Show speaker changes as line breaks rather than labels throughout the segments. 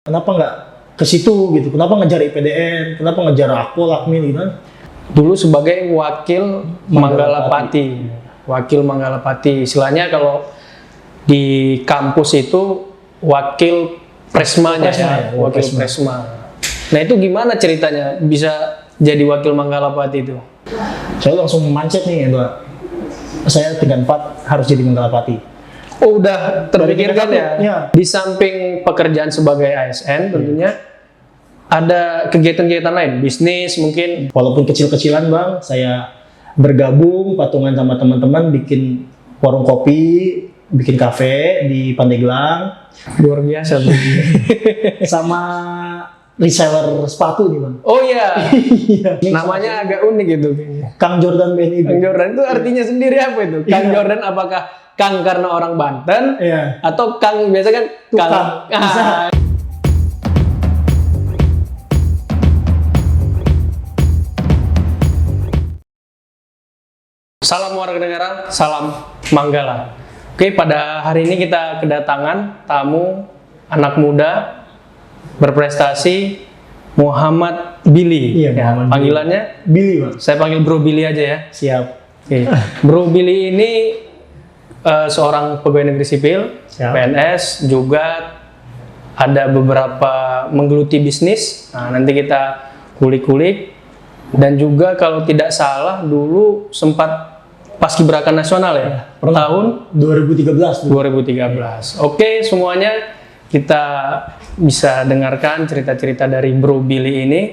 Kenapa nggak ke situ gitu? Kenapa ngejar IPDN? Kenapa ngejar Akpol, Akmil gitu kan?
Dulu sebagai wakil Manggalapati. Wakil Manggalapati. Istilahnya kalau di kampus itu wakil presmanya ya, wakil presma. Nah itu gimana ceritanya bisa jadi wakil Manggalapati itu?
Saya langsung mindset nih, Pak. Saya tingkat 4 harus jadi Manggalapati.
Oh, udah terpikirkan ya?
Ya.
Di samping pekerjaan sebagai ASN tentunya ada kegiatan-kegiatan lain, bisnis mungkin.
Walaupun kecil-kecilan Bang, saya bergabung patungan sama teman-teman bikin warung kopi, bikin kafe di Pandeglang.
Luar biasa tuh.
Sama reseller sepatu nih Bang.
Oh iya,
Iya.
namanya agak unik gitu.
Kang Jordan BNI.
Kang Jordan itu artinya sendiri apa itu? Kang Jordan apakah Kang karena orang Banten?
Iya.
Atau Kang biasa kan
Tukang. Bisa.
Salam warga negara, salam Manggala. Oke, pada hari ini kita kedatangan tamu anak muda berprestasi Muhammad Billy.
Iya,
Ya,
Muhammad
panggilannya
Billy Bang.
saya panggil Bro Billy aja ya.
Siap.
Oke. Bro Billy ini seorang pegawai negeri sipil,
Siap.
PNS, juga ada beberapa menggeluti bisnis. Nah, nanti kita kulik-kulik. Dan juga kalau tidak salah dulu sempat paskibraka nasional ya, tahun
2013.
2013. Oke, semuanya kita bisa dengarkan cerita-cerita dari Bro Billy ini.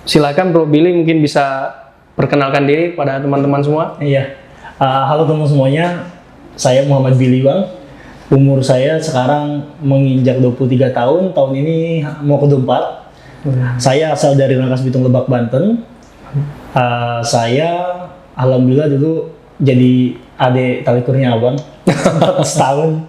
Silakan Bro Billy mungkin bisa perkenalkan diri pada teman-teman semua.
Iya. Halo teman semuanya. Saya Muhammad Billy Bang. Umur saya sekarang menginjak 23 tahun. Tahun ini mau ke 24. Saya asal dari Rangkas Bitung, Lebak, Banten. Saya alhamdulillah dulu jadi adik tali kurnia Abang setahun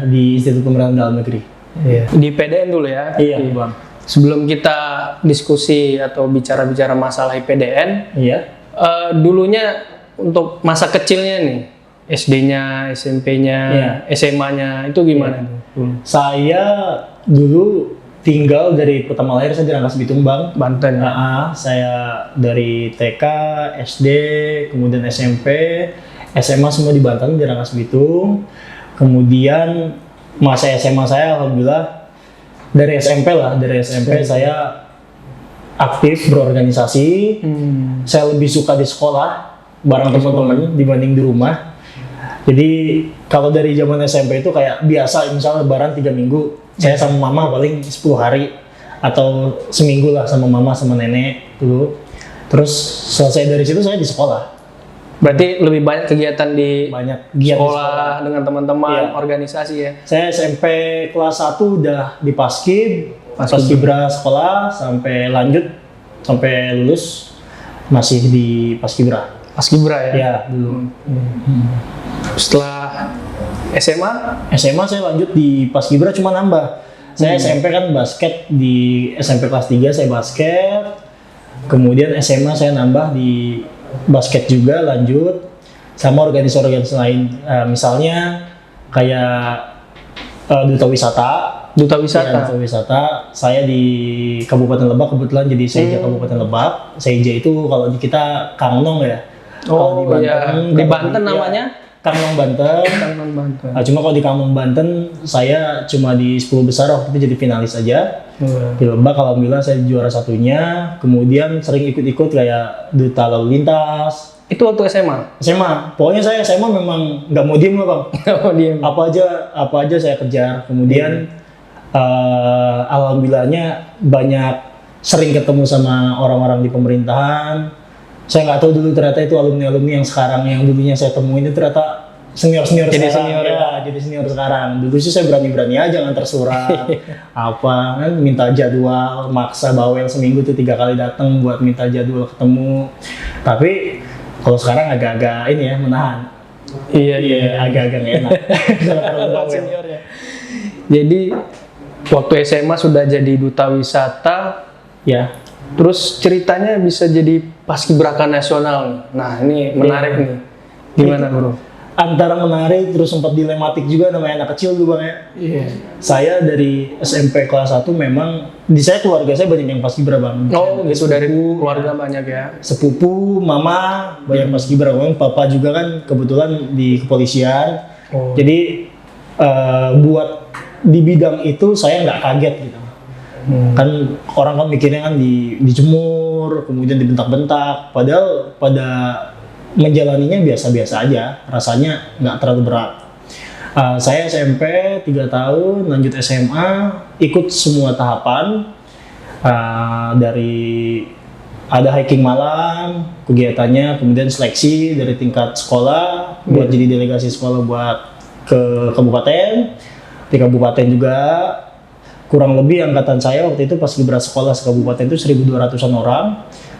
di Institut Pemerintahan Dalam Negeri.
Iya. Di PDN dulu ya.
Iya, Bang.
Sebelum kita diskusi atau bicara-bicara masalah IPDN,
Iya.
Dulunya untuk masa kecilnya nih, SD-nya, SMP-nya,
Iya.
SMA-nya itu gimana?
Saya dulu tinggal dari pertama lahir saya di Rangkas Bitung Bang.
Banten.
Saya dari TK, SD, kemudian SMP, SMA semua di Banten di Rangkas Bitung. Kemudian masa SMA saya alhamdulillah dari SMP saya aktif berorganisasi. Saya lebih suka di sekolah bareng teman-teman dibanding di rumah. Jadi kalau dari zaman SMP itu kayak biasa misalnya lebaran 3 minggu saya sama mama paling 10 hari atau seminggu lah sama mama sama nenek dulu. Terus selesai dari situ saya di sekolah.
Berarti lebih banyak kegiatan di
Banyak giat di
sekolah dengan teman-teman,
Iya.
organisasi ya.
Saya SMP kelas 1 udah di Paskibra sekolah sampai lanjut sampai lulus masih di Paskibra.
Paskibra ya.
Ya, dulu.
Setelah SMA,
SMA saya lanjut di Paskibra cuma nambah. Saya SMP kan basket di SMP kelas 3 saya basket. Kemudian SMA saya nambah di basket juga lanjut sama organisasi-organisasi lain. Misalnya kayak Duta Wisata.
Duta
Ya,
Wisata.
Duta Wisata. Saya di Kabupaten Lebak kebetulan jadi Seija Kabupaten Lebak. Seija itu kalau di kita Kangnong ya. Kalau
Oh iya, di Banten namanya
Kangnong Banten.
Kangen Banten.
Nah, cuma kalau di Kampung Banten, saya cuma di 10 besar waktu itu jadi finalis aja. Di Lebak, alhamdulillah saya juara satunya. Kemudian sering ikut-ikut kayak Duta Lalu Lintas.
Itu waktu SMA.
SMA, pokoknya saya SMA memang nggak mau diem lah Bang.
Oh, diem.
Apa aja saya kejar. Kemudian alhamdulillahnya banyak sering ketemu sama orang-orang di pemerintahan. Saya nggak tahu dulu ternyata itu alumni-alumni yang sekarang yang dulunya saya temuin itu ternyata senior-senior
Jadi
sekarang.
senior
Ya, jadi senior sekarang. Dulu sih saya berani-berani aja nganter surat, apa kan minta jadwal, maksa bawel seminggu tuh 3 kali datang buat minta jadwal ketemu. Tapi kalau sekarang agak-agak ini ya menahan.
Iya,
Agak-agak nggak enak. Jangan terlalu bawel.
Senior ya. Jadi waktu SMA sudah jadi duta wisata,
Ya,
terus ceritanya bisa jadi paskibraka nasional. Nah, ini menarik nih. Gimana, Bro?
antara menarik terus sempat dilematik juga namanya anak kecil dulu Bang ya.
Iya.
Saya dari SMP kelas 1 memang di saya keluarga saya banyak yang paskibra Bang.
Oh gitu, dari keluarga banyak ya.
Sepupu, mama banyak paskibra, Bang. Papa juga kan kebetulan di kepolisian.
Oh.
Jadi buat di bidang itu saya nggak kaget gitu. Kan orang kan mikirnya kan dijemur, kemudian dibentak-bentak, padahal pada menjalaninya biasa-biasa aja, rasanya nggak terlalu berat. Saya SMP 3 tahun, lanjut SMA, ikut semua tahapan dari ada hiking malam, kegiatannya, kemudian seleksi dari tingkat sekolah, buat jadi delegasi sekolah buat ke kabupaten. Di kabupaten juga kurang lebih angkatan saya waktu itu pas Paskibra sekolah sekabupaten itu 1.200-an orang.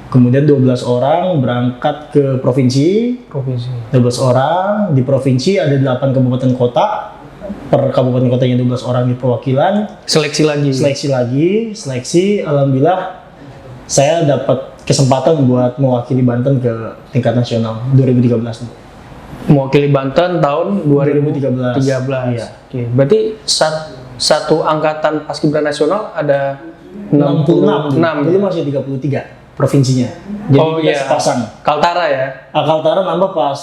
Kemudian 12 orang berangkat ke provinsi. 12 orang, di provinsi ada 8 kabupaten kota. Per kabupaten kotanya 12 orang di perwakilan.
Seleksi lagi.
Seleksi, alhamdulillah saya dapat kesempatan buat mewakili Banten ke tingkat nasional 2013.
Mewakili Banten tahun 2013.
Iya.
Oke, berarti satu angkatan Paskibra nasional ada
66. Dulu masih 33 provinsinya. Jadi kita sepasang.
Kaltara ya?
Kaltara nambah pas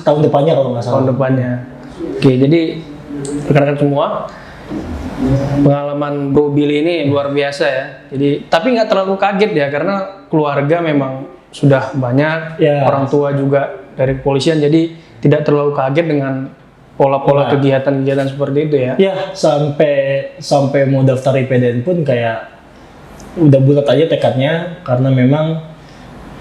tahun depannya kalau nggak salah.
Tahun depannya. Oke, jadi rekan-rekan semua, pengalaman Bro Billy ini luar biasa ya. Jadi, tapi nggak terlalu kaget ya, karena keluarga memang sudah banyak, orang tua juga dari kepolisian, jadi tidak terlalu kaget dengan pola-pola kegiatan-kegiatan seperti itu ya.
Ya, sampai mau daftar IPDN pun kayak udah bulat aja tekadnya, karena memang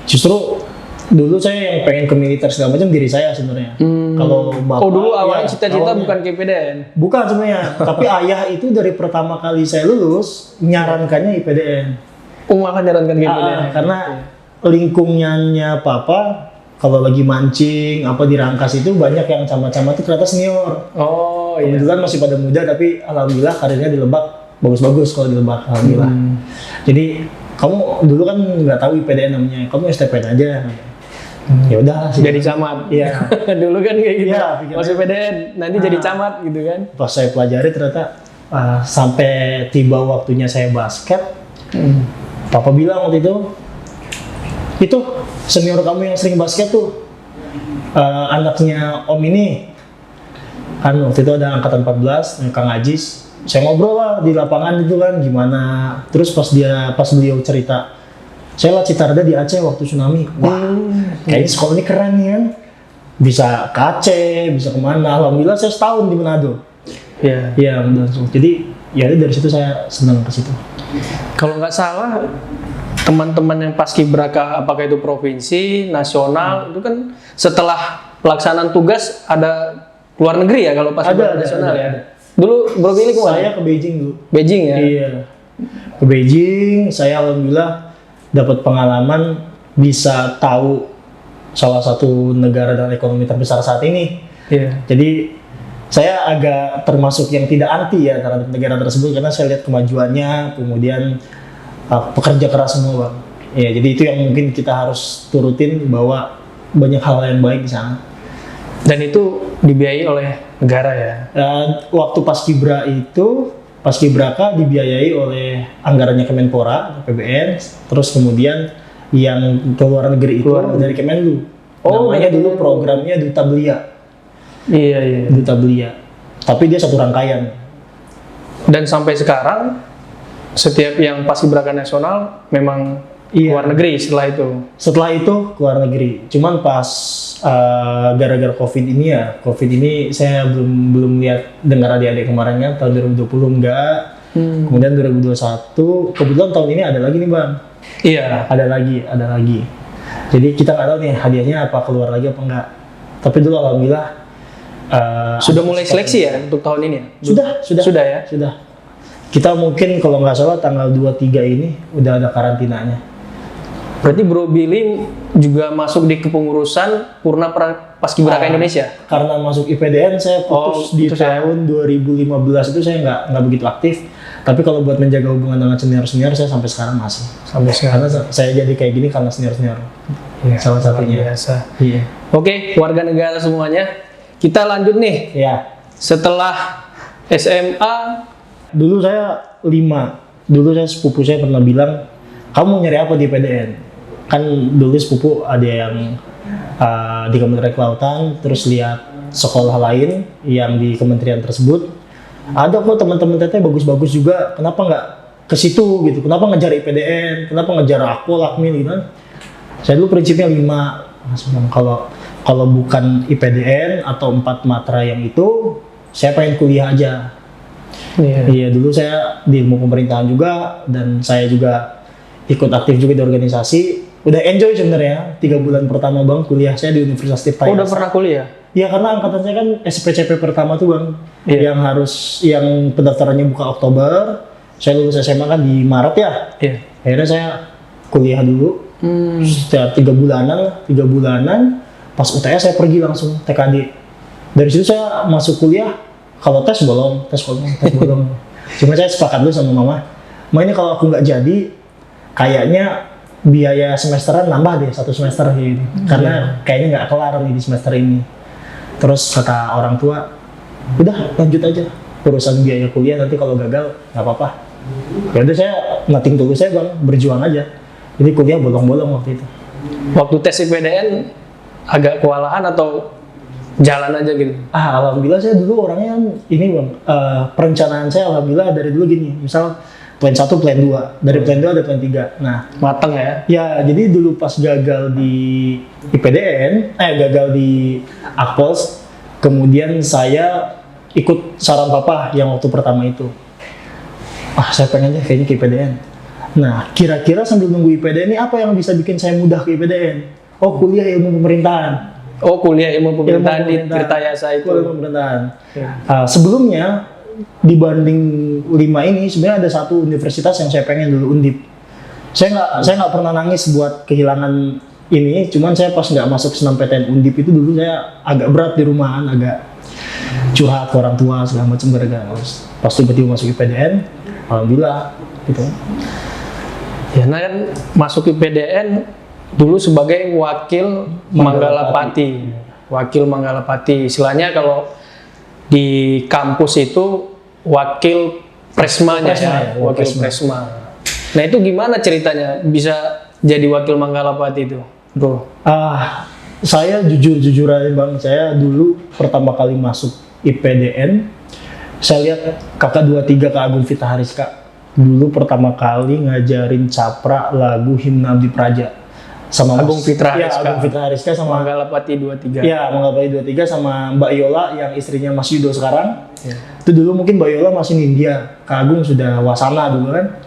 justru dulu saya yang pengen ke militer segala macam diri saya sebenarnya. Kalau bapak,
dulu awalnya cita-cita bukan ke IPDN? Bukan
sebenarnya, tapi ayah itu dari pertama kali saya lulus nyarankannya IPDN.
Malah nyarankan ke IPDN?
Karena lingkungannya papa kalau lagi mancing apa di Rangkas itu banyak yang camat-camat itu ternyata senior.
Oh iya.
Kebetulan masih pada muda, tapi alhamdulillah karirnya di Lebak bagus-bagus kalau di Lebak, alhamdulillah. Jadi kamu dulu kan nggak tahu IPDN namanya, kamu STPN aja. Ya udah.
Jadi camat.
Iya.
Dulu kan kayak gitu.
Ya,
masuk IPDN, nanti jadi camat gitu kan.
Pas saya pelajari ternyata sampai tiba waktunya saya basket, papa bilang waktu itu senior kamu yang sering basket tuh anaknya om ini. Kan waktu itu ada angkatan 14, Kang Ajis. Saya ngobrol lah di lapangan itu kan gimana. Terus pas beliau cerita, saya lah Citarda di Aceh waktu tsunami. Wah, kayaknya sekolah ini keren nih kan. Bisa ke Aceh, bisa kemana. Alhamdulillah saya setahun di Manado.
Iya.
Iya, langsung. Jadi ya dari situ saya senang ke situ.
Kalau nggak salah, teman-teman yang paskibraka apakah itu provinsi, nasional, itu kan setelah pelaksanaan tugas ada keluar negeri ya kalau paskibraka nasional ya. Dulu Bro Billy kemana?
Saya ke Beijing dulu.
Beijing ya?
Iya. Ke Beijing, saya alhamdulillah dapat pengalaman bisa tahu salah satu negara dengan ekonomi terbesar saat ini.
Iya.
Jadi saya agak termasuk yang tidak anti ya terhadap negara tersebut karena saya lihat kemajuannya, kemudian pekerja keras semua Bang. Ya, jadi itu yang mungkin kita harus turutin bahwa banyak hal yang baik di sana.
Dan itu dibiayai oleh negara ya?
Waktu Paskibraka dibiayai oleh anggarannya Kemenpora, APBN, terus kemudian yang ke luar negeri itu dari Kemenlu. Namanya dulu programnya Duta Belia.
Iya.
Duta Belia. Tapi dia satu rangkaian.
Dan sampai sekarang setiap yang paskibraka nasional memang luar negeri setelah itu.
Setelah itu keluar negeri. Cuman pas gara-gara COVID ini saya belum lihat dengar adik-adik kemarin kan tahun 2020 enggak. Kemudian 2021 kebetulan tahun ini ada lagi nih Bang.
Iya.
Ada lagi. Jadi kita nggak tahu nih hadiahnya apa keluar lagi apa enggak. Tapi dulu alhamdulillah
sudah mulai seleksi ya untuk tahun ini?
Sudah ya. Kita mungkin kalau nggak salah tanggal 23 ini udah ada karantinanya.
Berarti Bro Billy juga masuk di kepengurusan Purna Paskibraka Indonesia? Karena
masuk IPDN saya putus di tahun 2015 itu saya nggak begitu aktif. Tapi kalau buat menjaga hubungan dengan senior-senior saya sampai sekarang masih. Sampai sekarang. Karena saya jadi kayak gini karena senior-senior.
Ya,
salah satunya.
Biasa.
Iya.
Oke, warga negara semuanya. kita lanjut nih.
Ya,
Setelah SMA,
dulu saya 5. Dulu saya sepupu saya pernah bilang, kamu mau nyari apa di PDN? Kan dulu sepupu ada yang di Kementerian Kelautan, terus lihat sekolah lain yang di kementerian tersebut. Ada kok teman-teman teteh bagus-bagus juga, kenapa nggak ke situ gitu? Kenapa ngejar IPDN? Kenapa ngejar Akpol, Akmil gitu kan? Saya dulu prinsipnya 5. Mas bilang, kalau bukan IPDN atau 4 matra yang itu, saya pengen kuliah aja. Iya, dulu saya di ilmu pemerintahan juga, dan saya juga ikut aktif juga di organisasi. Udah enjoy sebenarnya 3 bulan pertama bang kuliah saya di Universitas Tirta
udah
Yasa.
pernah kuliah?
Ya karena angkatan saya kan SPCP pertama tuh bang,
Iya.
yang pendaftarannya buka Oktober. Saya lulus SMA kan di Maret ya.
Iya.
Akhirnya saya kuliah dulu. Setiap 3 bulanan. Pas UTS saya pergi langsung TKD. Dari situ saya masuk kuliah. Kalau tes bolong. Cuma saya sepakat dulu sama mama. Ini kalau aku nggak jadi, kayaknya biaya semesteran nambah deh 1 semester gitu. Karena kayaknya nggak kelar nih di semester ini. Terus kata orang tua, udah lanjut aja urusan biaya kuliah, nanti kalau gagal nggak apa-apa. Ya udah saya nothing tulus saya bang, berjuang aja. Jadi kuliah bolong-bolong waktu itu.
Waktu tes IPDN agak kewalahan atau jalan aja gitu?
Alhamdulillah saya dulu orangnya ini bang, perencanaan saya alhamdulillah dari dulu gini, misal plan 1, plan 2, dari plan 2 ada plan 3. Nah,
Mateng ya?
ya jadi dulu pas gagal di IPDN, gagal di Akpos, kemudian saya ikut saran papa yang waktu pertama itu. Saya pengen aja kayaknya ke IPDN. Nah, kira-kira sambil nunggu IPDN ini apa yang bisa bikin saya mudah ke IPDN? Kuliah ilmu pemerintahan.
Oh, kuliah ilmu pemerintahan di Tirta Yasa itu.
Ilmu pemerintahan. Sebelumnya dibanding 5 ini sebenarnya ada 1 universitas yang saya pengen dulu, Undip. Saya nggak pernah nangis buat kehilangan ini, cuman saya pas nggak masuk SNMPTN Undip itu dulu saya agak berat di rumahan, agak curhat ke orang tua segala macam gara-gara pas tiba-tiba masuk IPDN, alhamdulillah gitu.
Ya, nah kan masuk IPDN dulu sebagai wakil Manggalapati. Wakil Manggalapati. Istilahnya kalau di kampus itu wakil presmanya ya, wakil presma. Nah, itu gimana ceritanya bisa jadi wakil Manggalapati itu, Bro?
Saya jujur aja bang, saya dulu pertama kali masuk IPDN, saya lihat kakak 23 Kak Agung Vita Hariska dulu pertama kali ngajarin capra lagu Himna Abdi Praja sama
Agung Fitra Hariska.
Agung Fitra Hariska sama
Manggalapati 23.
Ya, Manggalapati 23 sama Mbak Yola yang istrinya Mas Yudo sekarang.
Ya.
Itu dulu mungkin Mbak Yola masih India, Kak Agung sudah wasana dulu kan.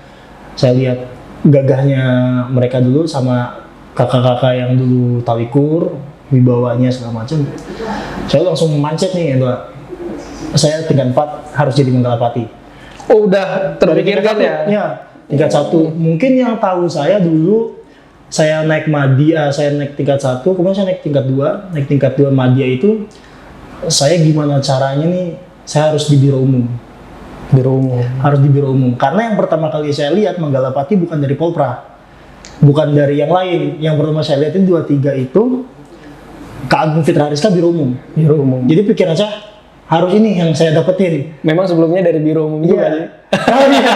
Saya lihat gagahnya mereka dulu sama kakak-kakak yang dulu talikur, wibawanya segala macam. Saya langsung mindset nih, saya tingkat 4 harus jadi Manggalapati.
Oh, udah terpikirkan ya?
Ya, tingkat 1. Mungkin yang tahu saya dulu, saya naik Madya, saya naik tingkat 1, kemudian saya naik tingkat 2. Naik tingkat 2 Madya itu, saya gimana caranya nih, saya harus di biro umum. Harus di biro umum. Karena yang pertama kali saya lihat Manggalapati bukan dari Polpra. Bukan dari yang lain. Yang pertama saya lihat itu 23 itu, Kak Agung Fitra Hariska biro umum. Jadi pikiran saya, harus ini yang saya dapetin.
Memang sebelumnya dari biro umum juga sih.
Iya.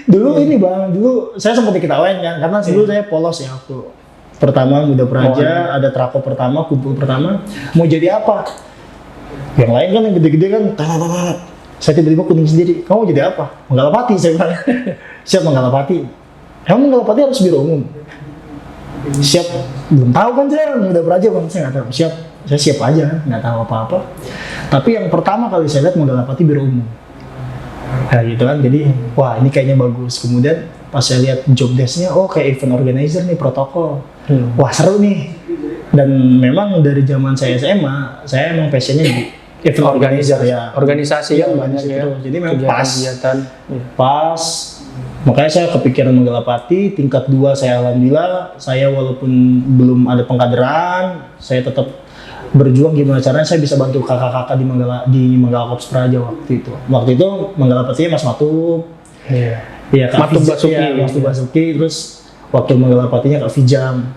Dulu ini bang, dulu saya sempat diketawain kan, karena dulu saya polos ya waktu pertama Muda Praja, ada trako pertama, kumpul pertama, mau jadi apa? Yang lain kan yang gede-gede kan, saya tiba-tiba kuning sendiri, kamu mau jadi apa? Manggalapati, saya bilang. Siap Manggalapati. Emang Manggalapati harus biro umum? Siap, belum tahu kan saya Muda Praja bang, saya nggak tahu. Siap, saya siap aja, nggak tahu apa-apa. Tapi yang pertama kali saya lihat Manggalapati biro umum. Nah gitu kan, jadi wah ini kayaknya bagus. Kemudian pas saya lihat job desk-nya, kayak event organizer nih, protokol. Wah seru nih. Dan memang dari zaman saya SMA, saya emang passionnya di event organizer ya.
Organisasi
ya,
kan banyak ya.
Jadi memang
Kegiatan.
pas. Makanya saya kepikiran Manggalapati, tingkat 2 saya alhamdulillah, saya walaupun belum ada pengkaderan, saya tetap berjuang gimana caranya saya bisa bantu kakak-kakak di Manggalakops Praja waktu itu. Waktu itu Manggalapatinya Mas Matub. Iya, Kak
Matub Basuki.
Iya, Mas Matub Basuki, terus wakil Manggalapatinya Kak Vijam.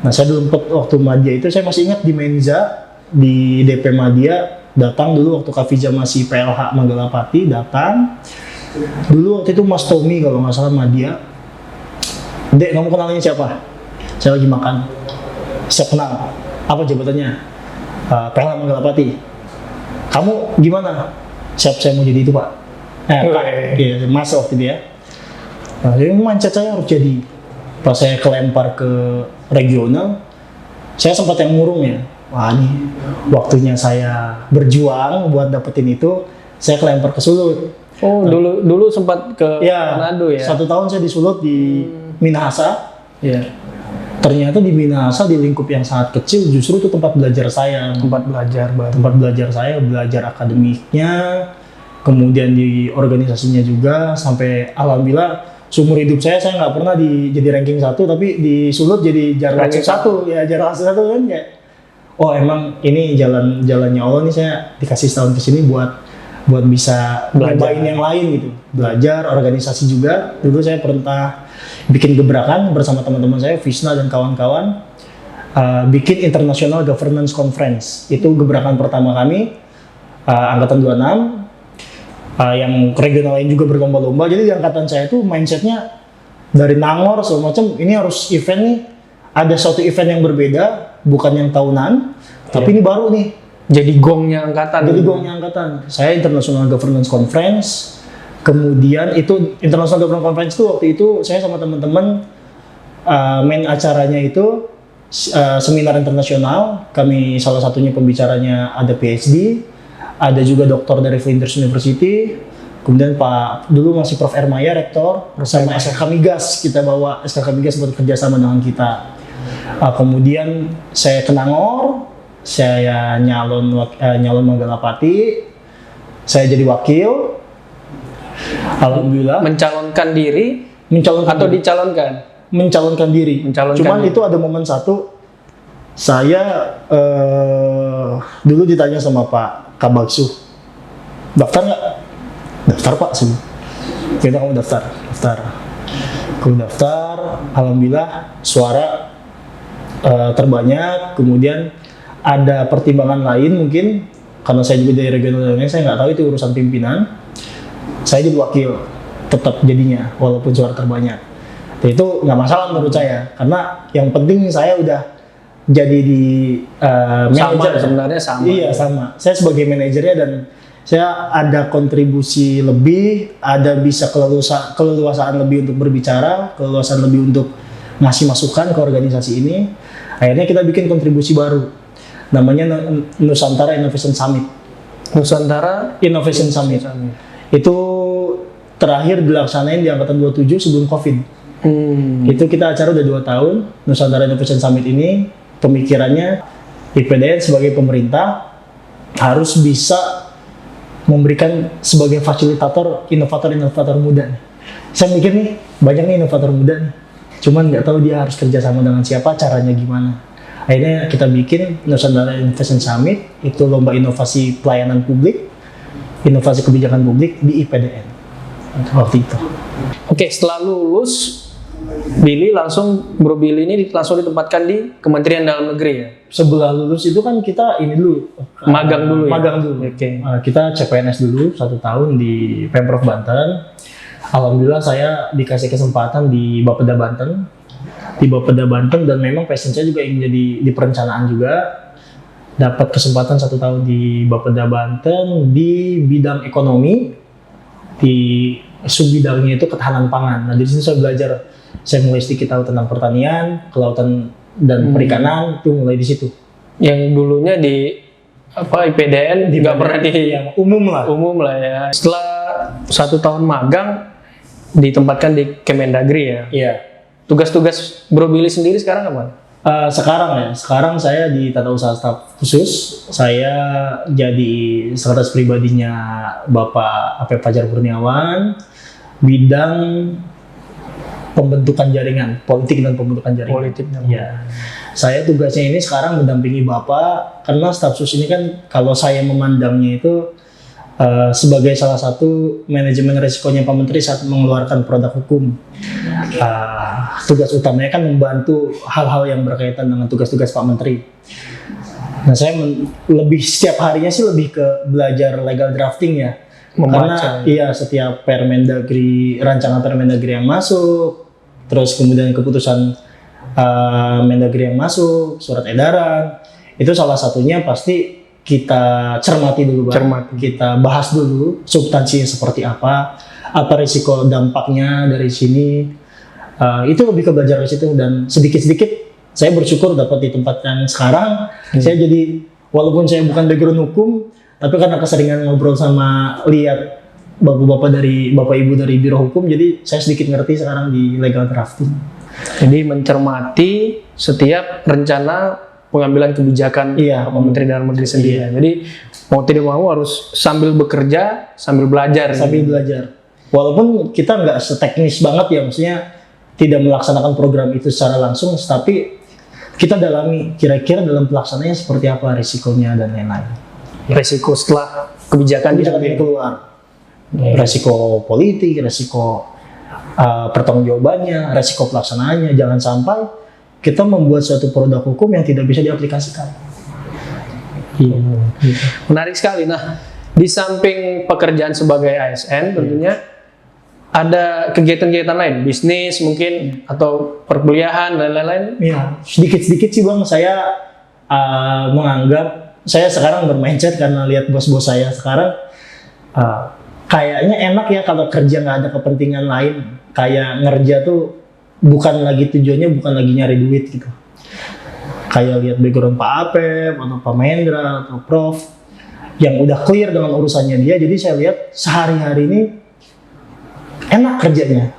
Nah, saya dulu waktu Madya itu saya masih ingat di Menza di DP Madya datang dulu waktu Kavija masih PLH Manggalapati datang. Dulu waktu itu Mas Tommy kalau nggak salah Madya. Dek, kamu kenalnya siapa? Saya lagi makan. Saya kenal. Apa jabatannya? PLH Manggalapati. Kamu gimana? Siap, saya mau jadi itu, Pak. Pak. Iya, Mas waktu itu ya. Nah, jadi mindset saya harus jadi. Pas saya kelempar ke regional, saya sempat yang murung ya. Wah, ini waktunya saya berjuang buat dapetin itu, saya kelempar ke Sulut.
Oh, dulu sempat ke Manado ya?
1 tahun saya di Sulut di Minahasa. Ya. Ternyata di Minahasa di lingkup yang sangat kecil justru itu tempat belajar saya.
Tempat belajar baru.
Tempat belajar saya, belajar akademiknya, kemudian di organisasinya juga, sampai alhamdulillah seumur hidup saya nggak pernah jadi ranking 1, tapi di Sulut jadi ranking 1 ya, jarak 1 kan kayak, oh emang ini jalannya Allah nih, saya dikasih setahun kesini buat bisa nyobain yang lain gitu, belajar organisasi juga. Dulu saya pernah bikin gebrakan bersama teman-teman saya, Visna dan kawan-kawan, bikin International Governance Conference. Itu gebrakan pertama kami, angkatan 26. Yang regional lain juga berlomba-lomba. Jadi di angkatan saya itu mindsetnya dari Nangor segala macam, ini harus event nih, ada suatu event yang berbeda, bukan yang tahunan, tapi ini baru nih.
Jadi gongnya angkatan.
Jadi gongnya angkatan. Saya International Governance Conference, kemudian itu International Governance Conference itu waktu itu saya sama teman-teman main acaranya itu seminar internasional. Kami salah satunya pembicaranya ada PhD, ada juga doktor dari Flinders University, kemudian Pak dulu masih Prof. Ermaya rektor, sama SKK Migas, kita bawa SKK Migas buat kerjasama dengan kita. Kemudian saya ke Nangor, saya nyalon Manggalapati, saya jadi wakil. Alhamdulillah.
Mencalonkan diri atau
diri.
dicalonkan?
Mencalonkan diri. Cuman itu ada momen satu, saya dulu ditanya sama Pak Kabagsu, daftar nggak? Daftar Pak, sih. Kita kamu daftar. Aku daftar, alhamdulillah suara terbanyak. Kemudian ada pertimbangan lain mungkin karena saya juga dari regional lainnya, saya nggak tahu itu urusan pimpinan. Saya jadi wakil, tetap jadinya walaupun suara terbanyak. Dan itu nggak masalah menurut saya, karena yang penting saya udah jadi di manajer.
Sebenarnya sama.
Iya, sama. Saya sebagai manajernya dan saya ada kontribusi lebih, ada bisa keleluasaan lebih untuk berbicara, keleluasaan lebih untuk ngasih masukan ke organisasi ini. Akhirnya kita bikin kontribusi baru, namanya Nusantara Innovation Summit.
Nusantara
Innovation Summit. Itu terakhir dilaksanain di angkatan 27 sebelum COVID. Itu kita acara udah 2 tahun. Nusantara Innovation Summit ini pemikirannya IPDN sebagai pemerintah harus bisa memberikan sebagai fasilitator inovator-inovator muda nih. Saya mikir nih, banyak nih inovator muda nih, cuman nggak tahu dia harus kerjasama dengan siapa, caranya gimana. Akhirnya kita bikin Nusantara Innovation Summit, itu lomba inovasi pelayanan publik, inovasi kebijakan publik di IPDN waktu itu.
Oke, setelah lulus Bro Billy ini langsung ditempatkan di Kementerian Dalam Negeri ya?
Sebelah lulus itu kan kita ini dulu,
magang dulu.
Okay. Kita CPNS dulu 1 tahun di Pemprov Banten. Alhamdulillah saya dikasih kesempatan di Bapeda Banten. Dan memang passion saya juga ingin jadi di perencanaan juga. Dapat kesempatan 1 tahun di Bapeda Banten di bidang ekonomi, di subbidangnya itu ketahanan pangan. Nah di sini saya belajar, saya mulai sedikit tahu tentang pertanian, kelautan dan perikanan, itu mulai di situ. Yang
dulunya di IPDN nggak pernah di
yang umum lah
ya. Setelah 1 tahun magang ditempatkan di Kemendagri ya.
Iya.
Tugas-tugas Bro Billy sendiri sekarang apa?
Sekarang saya di Tata Usaha Staf Khusus. Saya jadi sekretaris pribadinya Bapak AP Fajar Kurniawan, bidang pembentukan jaringan, politik dan pembentukan jaringan. Ya. Saya tugasnya ini sekarang mendampingi Bapak, karena staf khusus ini kan kalau saya memandangnya itu sebagai salah satu manajemen risikonya Pak Menteri saat mengeluarkan produk hukum. Tugas utamanya kan membantu hal-hal yang berkaitan dengan tugas-tugas Pak Menteri. Nah, saya lebih setiap harinya sih lebih ke belajar legal drafting ya.
Membaca.
Karena iya setiap Permendagri, rancangan Permendagri yang masuk, terus kemudian keputusan Mendagri yang masuk, surat edaran, itu salah satunya pasti kita cermati dulu, Bang.
Cermati.
Kita bahas dulu substansinya seperti apa risiko dampaknya dari sini. Itu lebih ke belajar dari situ, dan sedikit-sedikit saya bersyukur dapat di tempat yang sekarang. Saya jadi, walaupun saya bukan background hukum, tapi karena keseringan ngobrol sama lihat bapak ibu dari biro hukum, jadi saya sedikit ngerti sekarang di legal drafting.
Jadi mencermati setiap rencana pengambilan kebijakan
Iya.
Pak Menteri Dalam Negeri sendiri.
Iya.
Jadi mau tidak mau harus sambil bekerja, sambil belajar.
Sambil belajar. Walaupun kita nggak seteknis banget ya, maksudnya tidak melaksanakan program itu secara langsung, tapi kita dalami kira-kira dalam pelaksanaannya seperti apa risikonya dan lain-lain.
Resiko setelah kebijakan
Kebijakan ini keluar. Resiko politik, resiko pertanggungjawabannya, resiko pelaksanaannya. Jangan sampai kita membuat suatu produk hukum yang tidak bisa diaplikasikan.
Menarik sekali. Nah, di samping pekerjaan sebagai ASN tentunya ada kegiatan-kegiatan lain, bisnis mungkin atau perkuliahan dan lain-lain.
Ya, sedikit-sedikit sih Bang, saya menganggap saya sekarang bermindset karena lihat bos-bos saya sekarang kayaknya enak ya kalau kerja nggak ada kepentingan lain, kayak ngerja tuh bukan lagi tujuannya, bukan lagi nyari duit gitu. Kayak lihat background Pak Apep atau Pak Mendra atau Prof yang udah clear dengan urusannya dia, jadi saya lihat sehari-hari ini enak kerjanya,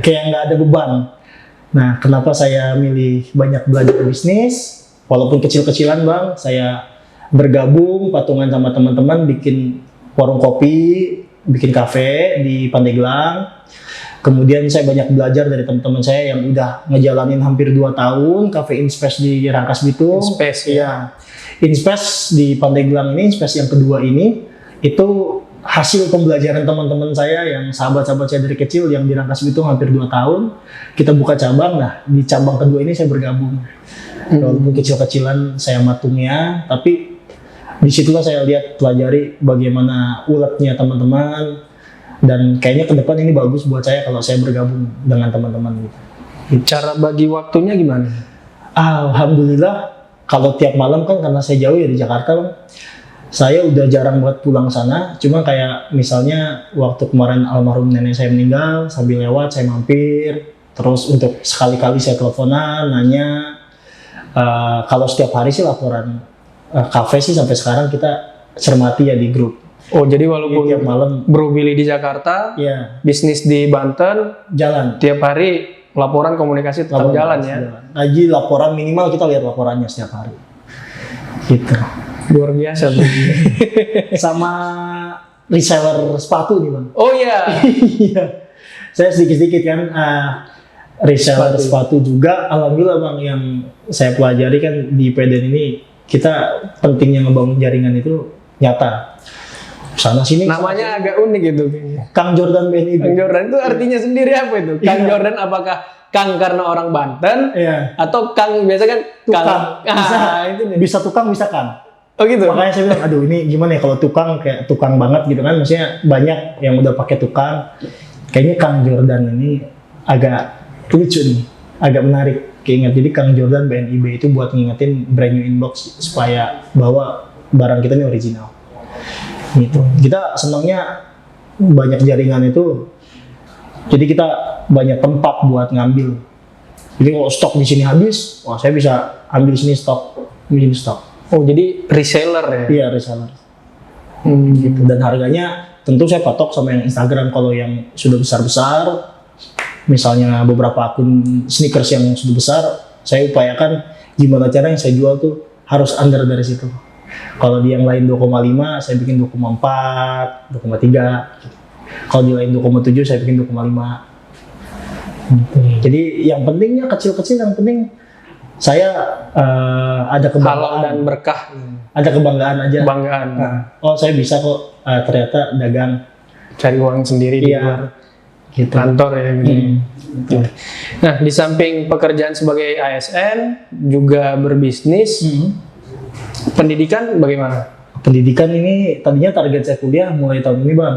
kayak nggak ada beban. Nah, kenapa saya milih banyak belajar bisnis, walaupun kecil-kecilan Bang, saya bergabung patungan sama teman-teman bikin warung kopi, bikin kafe di Pandeglang. Kemudian saya banyak belajar dari teman-teman saya yang udah ngejalanin hampir 2 tahun Cafe Inspace di Rangkas Bitung.
Inspace,
ya. Inspace di Pandeglang ini, Inspace yang kedua ini, itu hasil pembelajaran teman-teman saya yang sahabat-sahabat saya dari kecil yang di Rangkas Bitung hampir 2 tahun. Kita buka cabang, nah di cabang kedua ini saya bergabung. Walaupun kecil-kecilan saya matungnya, tapi disitulah saya lihat, pelajari bagaimana uletnya teman-teman, dan kayaknya ke depan ini bagus buat saya kalau saya bergabung dengan teman-teman gitu.
Cara bagi waktunya gimana?
Alhamdulillah, kalau tiap malam kan karena saya jauh ya di Jakarta Bang, saya udah jarang banget pulang sana. Cuma kayak misalnya waktu kemarin almarhum nenek saya meninggal, sambil lewat saya mampir, terus untuk sekali-kali saya teleponan, nanya. Kalau setiap hari sih laporan kafe sih sampai sekarang kita cermati ya di grup.
Oh, jadi walaupun
tiap malam
berwili di Jakarta,
ya
bisnis di Banten,
jalan.
tiap hari laporan komunikasi tetap jalan ya.
Ngaji laporan minimal kita lihat laporannya setiap hari. Gitu.
Luar biasa tuh.
Sama reseller sepatu nih Bang.
Oh iya.
Iya. Saya sedikit-sedikit kan reseller sepatu juga. Alhamdulillah Bang, yang saya pelajari kan di PDN ini, kita pentingnya ngebangun jaringan itu nyata. Sana sini
Namanya agak unik gitu.
Kang Jordan BNI.
Kang Jordan itu artinya sendiri apa itu? Kang Jordan apakah Kang karena orang Banten?
Iya.
Atau Kang biasa kan
Tukang.
itu nih.
Bisa tukang, bisa Kang.
Oh gitu.
Makanya saya bilang, aduh ini gimana ya kalau tukang, kayak tukang banget gitu kan. Maksudnya banyak yang udah pakai tukang. Kayaknya Kang Jordan ini agak lucu nih, agak menarik keinget. Jadi Kang Jordan BNIB itu buat ngingetin brand new inbox supaya bahwa barang kita ini original. Gitu. Kita senangnya banyak jaringan itu, jadi kita banyak tempat buat ngambil. Jadi kalau stok di sini habis, wah saya bisa ambil sini stok, ambil sini stok.
Oh, jadi reseller ya?
Iya, reseller. Gitu. Dan harganya tentu saya patok sama yang Instagram. Kalau yang sudah besar-besar, misalnya beberapa akun sneakers yang sudah besar, saya upayakan gimana cara yang saya jual tuh harus under dari situ. Kalau di yang lain 2,5, saya bikin 2,4, 2,3. Kalau di lain 2,7, saya bikin 2,5. Jadi yang pentingnya kecil-kecil, yang penting Saya ada
Halal
kebanggaan,
dan berkah.
ada kebanggaan aja.
Kebanggaan.
Nah, oh saya bisa kok ternyata dagang.
Cari uang sendiri di
Iya.
luar
Gitu.
kantor ya. Gitu.
Hmm.
Nah, di samping pekerjaan sebagai ASN, juga berbisnis, pendidikan bagaimana?
Pendidikan ini tadinya target saya kuliah mulai tahun ini bang.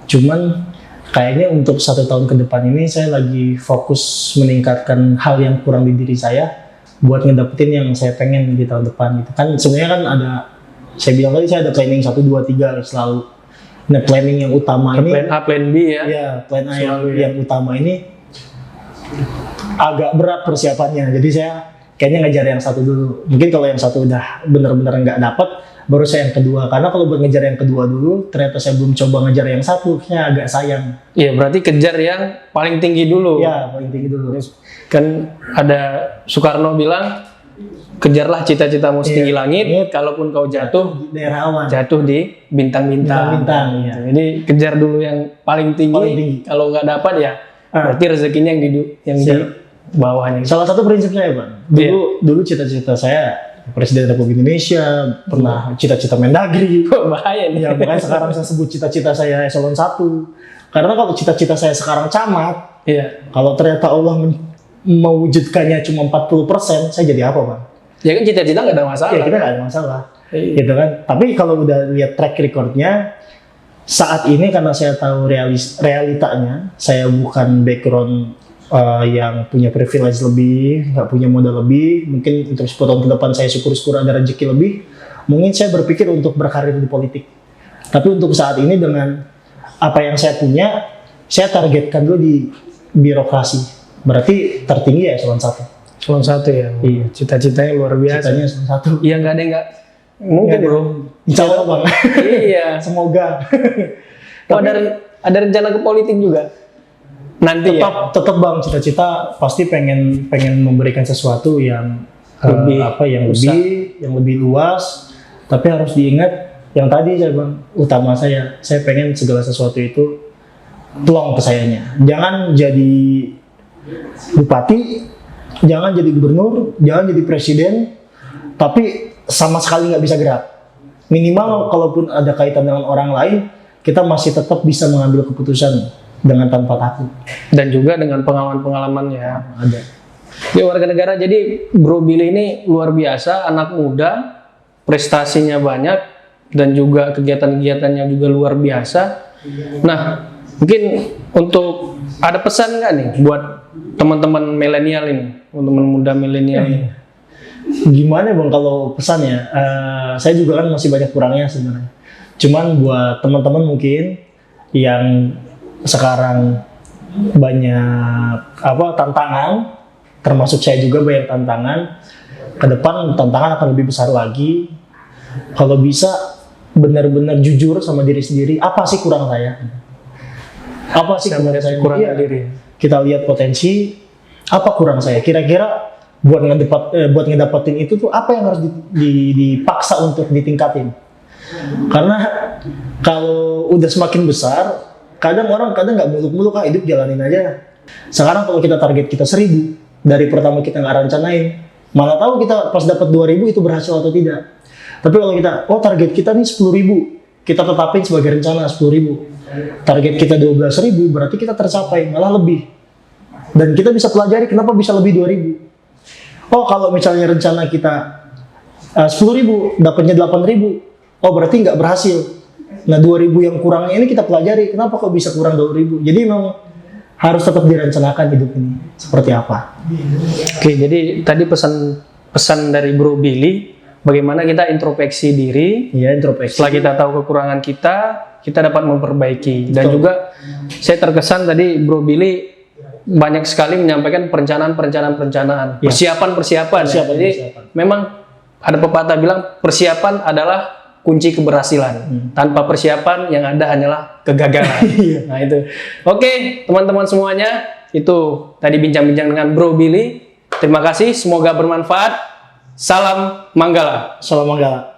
Cuman kayaknya untuk 1 tahun ke depan ini saya lagi fokus meningkatkan hal yang kurang di diri saya buat ngedapetin yang saya pengen di tahun depan gitu. Kan sebenarnya kan ada, saya bilang tadi saya ada planning 1, 2, 3 selalu. Nah planning yang utama ini,
Plan A, Plan B ya?
ya plan A
Selalu ya.
yang utama ini agak berat persiapannya. Jadi saya kayaknya ngejar yang satu dulu. Mungkin kalau yang satu udah benar-benar nggak dapat, baru saya yang kedua. Karena kalau buat ngejar yang kedua dulu, ternyata saya belum coba ngejar yang satu, kayaknya agak sayang.
Iya, berarti kejar yang paling tinggi dulu.
Ya, paling tinggi dulu.
Kan ada Soekarno bilang, kejarlah cita-citamu setinggi
Iya.
langit,
Iya.
kalaupun kau jatuh,
Di daerah awan.
jatuh di bintang-bintang.
Bintang-bintang, iya.
Jadi kejar dulu yang paling tinggi.
Paling tinggi.
Kalau nggak dapat ya,
Ah.
berarti rezekinya yang di
Siap.
bawahnya.
Salah satu prinsip saya, Bang. Dulu cita-cita saya Presiden Republik Indonesia, pernah cita-cita Mendagri.
Bahaya nih.
Ya, makanya sekarang saya sebut cita-cita saya eselon 1. Karena kalau cita-cita saya sekarang camat,
Iya.
kalau ternyata Allah mewujudkannya cuma 40%, saya jadi apa, Bang?
Ya kan cita-cita nggak ada masalah.
Ya kita nggak ada masalah,
Iya.
gitu kan. Tapi kalau udah lihat track recordnya, saat ini karena saya tahu realitanya, saya bukan background yang punya privilege lebih, nggak punya modal lebih. Mungkin untuk 10 tahun ke depan saya syukur-syukur ada rezeki lebih. Mungkin saya berpikir untuk berkarir di politik. Tapi untuk saat ini dengan apa yang saya punya, saya targetkan dulu di birokrasi. Berarti tertinggi ya eselon 1.
Eselon 1 ya.
Iya.
Cita-citanya luar biasa.
Citanya eselon 1.
Iya, nggak ada yang nggak mungkin bro.
Insya Allah, Bang.
Iya.
Semoga.
Oh, ada rencana ke politik juga nanti ya.
tetap Bang, cita-cita pasti pengen memberikan sesuatu yang
Lebih
yang lebih luas. Tapi harus diingat yang tadi saya Bang, utama saya pengen segala sesuatu itu plong ke sayanya. Jangan jadi bupati, jangan jadi gubernur, jangan jadi presiden, tapi sama sekali nggak bisa gerak. Minimal kalaupun ada kaitan dengan orang lain, kita masih tetap bisa mengambil keputusan dengan tanpa takut.
Dan juga dengan pengalaman-pengalaman ya.
Ada.
Ya, warga negara, jadi Bro Billy ini luar biasa, anak muda, prestasinya banyak, dan juga kegiatan-kegiatannya juga luar biasa. Nah, mungkin untuk ada pesan nggak nih buat teman-teman milenial ini, teman-teman muda milenial ini?
Gimana Bang kalau pesannya? Saya juga kan masih banyak kurangnya sebenarnya. Cuman buat teman-teman mungkin yang sekarang banyak tantangan, termasuk saya juga banyak tantangan. Ke depan tantangan akan lebih besar lagi. Kalau bisa benar-benar jujur sama diri sendiri, apa sih kurang saya? Apa sih kurang saya?
Kurang
Iya.
diri.
Kita lihat potensi, apa kurang saya? Kira-kira buat ngedapetin itu tuh apa yang harus dipaksa untuk ditingkatin? Karena kalau udah semakin besar, kadang nggak muluk-muluk, hidup jalanin aja. Sekarang kalau kita target kita 1.000, dari pertama kita nggak rencanain, mana tahu kita pas dapat 2.000 itu berhasil atau tidak. Tapi kalau kita, target kita nih 10.000, kita tetapin sebagai rencana 10.000. Target kita 12.000, berarti kita tercapai, malah lebih. Dan kita bisa pelajari kenapa bisa lebih 2.000. Kalau misalnya rencana kita 10.000, dapatnya 8.000, berarti nggak berhasil. Nah 2.000 yang kurangnya ini kita pelajari, kenapa kok bisa kurang 2.000. Jadi memang harus tetap direncanakan hidup ini seperti apa.
Oke, jadi tadi pesan dari Bro Billy, bagaimana kita introspeksi diri.
Iya, introspeksi.
Setelah kita tahu kekurangan kita dapat memperbaiki. Dan juga saya terkesan tadi Bro Billy banyak sekali menyampaikan perencanaan.
Ya.
Persiapan. Jadi
persiapan.
memang ada pepatah bilang persiapan adalah kunci keberhasilan. Tanpa persiapan yang ada hanyalah kegagalan. Nah itu. Oke, teman-teman semuanya, itu tadi bincang-bincang dengan Bro Billy. Terima kasih, semoga bermanfaat. Salam Manggala.
Salam Manggala.